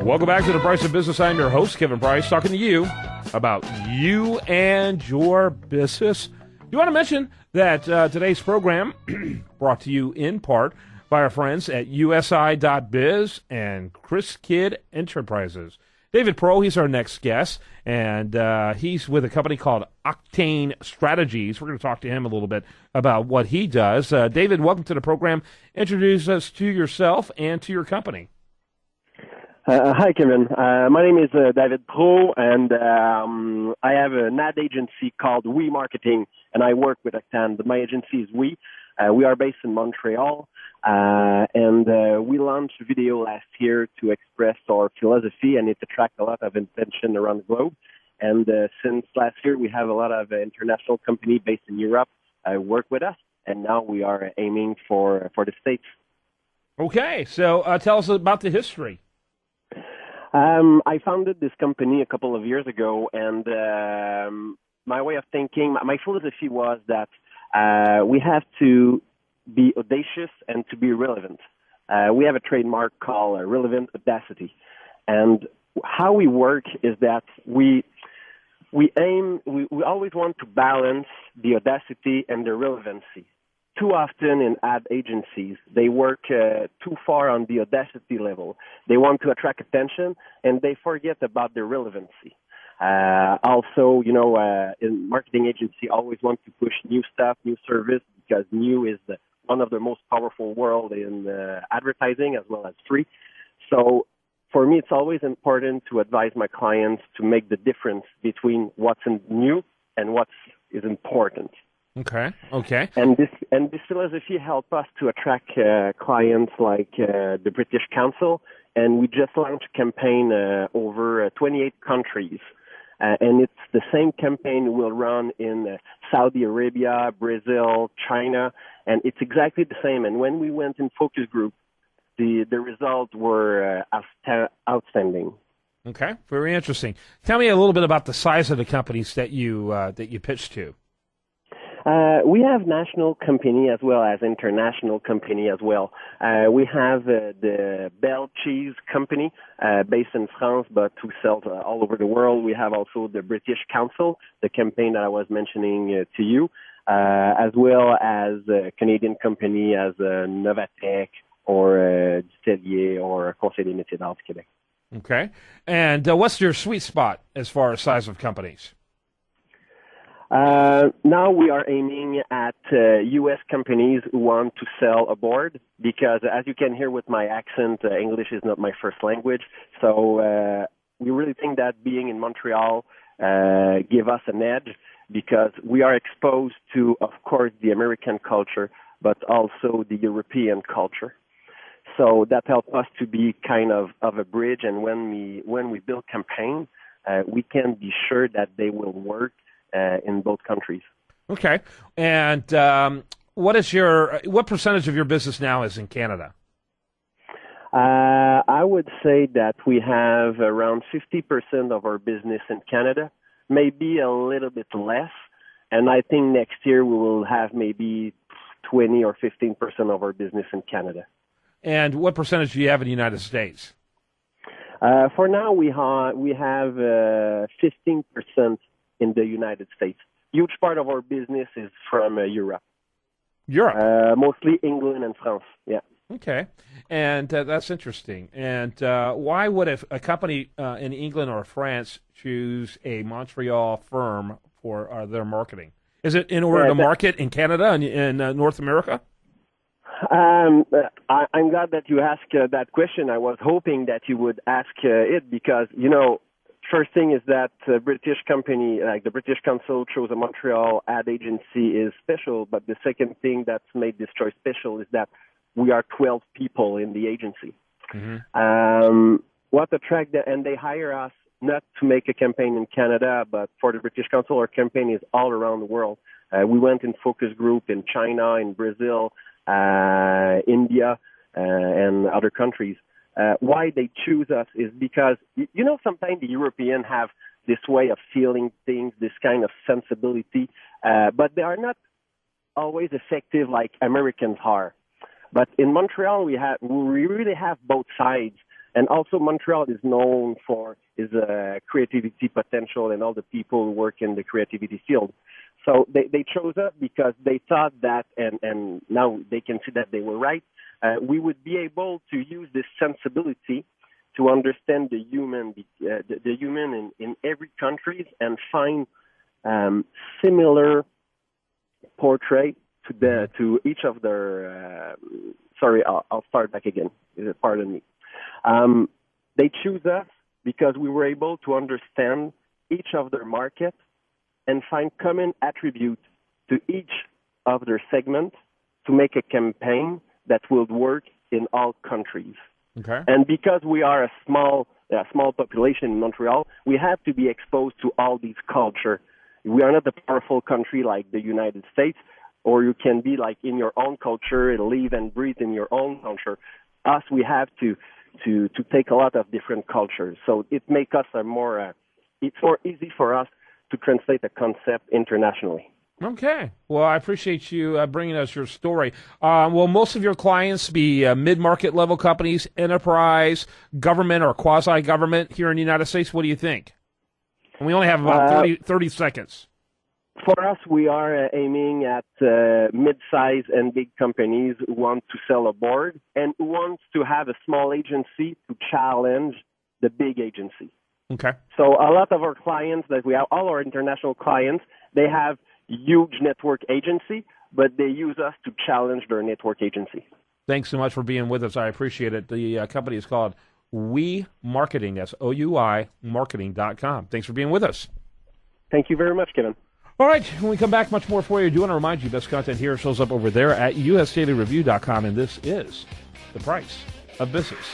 Welcome back to The Price of Business. I'm your host, Kevin Price, talking to you about you and your business. You want to mention that today's program brought to you in part by our friends at USI.biz and Chris Kidd Enterprises. David Proulx, he's our next guest, and he's with a company called Octane Strategies. We're going to talk to him a little bit about what he does. David, welcome to the program. Introduce us to yourself and to your company. Hi, Kevin. My name is David Proulx, and I have an ad agency called We Marketing, and I work with Octane. My agency is We. We are based in Montreal, and we launched a video last year to express our philosophy, and it attracted a lot of attention around the globe. And since last year, we have a lot of international companies based in Europe work with us, and now we are aiming for the States. Okay, so tell us about the history. I founded this company a couple of years ago, and my way of thinking, my philosophy was that we have to be audacious and to be relevant. We have a trademark called Relevant Audacity. And how we work is that we always want to balance the audacity and the relevancy. Too often in ad agencies, they work too far on the audacity level. They want to attract attention, and they forget about the relevancy. Also, in marketing agency, always want to push new stuff, new service, because new is one of the most powerful world in advertising as well as free. So for me, it's always important to advise my clients to make the difference between what's new and what is important. Okay. And this philosophy helped us to attract clients like the British Council, and we just launched a campaign over 28 countries. And it's the same campaign we'll run in Saudi Arabia, Brazil, China, and it's exactly the same. And when we went in focus group, the results were outstanding. Okay, very interesting. Tell me a little bit about the size of the companies that you pitched to. We have national company as well as international company as well. We have the Bell Cheese Company based in France, but who sells all over the world. We have also the British Council, the campaign that I was mentioning to you, as well as a Canadian company as Novatec or Distelier or Conseil des Métiers d'Art du Québec. Okay. And what's your sweet spot as far as size of companies? Now we are aiming at U.S. companies who want to sell abroad because, as you can hear with my accent, English is not my first language. So we really think that being in Montreal give us an edge because we are exposed to, of course, the American culture, but also the European culture. So that helps us to be kind of a bridge. And when we build campaign, we can be sure that they will work in both countries. Okay. And what percentage of your business now is in Canada? I would say that we have around 50% of our business in Canada, maybe a little bit less. And I think next year we will have maybe 20 or 15% of our business in Canada. And what percentage do you have in the United States? For now, we have 15% in the United States. Huge part of our business is from Europe. Europe? Mostly England and France, yeah. Okay, and that's interesting. And why would a company in England or France choose a Montreal firm for their marketing? Is it in order to market in Canada and in North America? I'm glad that you asked that question. I was hoping that you would ask it because, first thing is that British company, like the British Council, chose a Montreal ad agency is special. But the second thing that's made this choice special is that we are 12 people in the agency. Mm-hmm. What attract and they hire us not to make a campaign in Canada, but for the British Council, our campaign is all around the world. We went in focus group in China, in Brazil, India, and other countries. Why they choose us is because, sometimes the Europeans have this way of feeling things, this kind of sensibility, but they are not always effective like Americans are. But in Montreal, we really have both sides, And also Montreal is known for its creativity potential and all the people who work in the creativity field. So they chose us because they thought that, and now they can see that they were right, we would be able to use this sensibility to understand the human in every country and find similar portrait to each of their. Sorry, I'll start back again. Pardon me. They choose us because we were able to understand each of their markets and find common attributes to each of their segments to make a campaign that will work in all countries. Okay. And because we are a small population in Montreal, we have to be exposed to all these cultures. We are not a powerful country like the United States, or you can be like in your own culture and live and breathe in your own culture. Us, we have to take a lot of different cultures. So it makes us it's more easy for us to translate a concept internationally. Okay. Well, I appreciate you bringing us your story. Will most of your clients be mid-market level companies, enterprise, government, or quasi-government here in the United States? What do you think? And we only have about 30 seconds. For us, we are aiming at mid-size and big companies who want to sell a board and who want to have a small agency to challenge the big agency. Okay. So a lot of our clients that we have, all our international clients, they have huge network agency, but they use us to challenge their network agency. Thanks so much for being with us. I appreciate it. The company is called We Marketing. That's OUI marketing.com. Thanks for being with us. Thank you very much, Kevin. All right, when we come back, much more for you. I do want to remind you, best content here shows up over there at usdailyreview.com, and this is The Price of Business.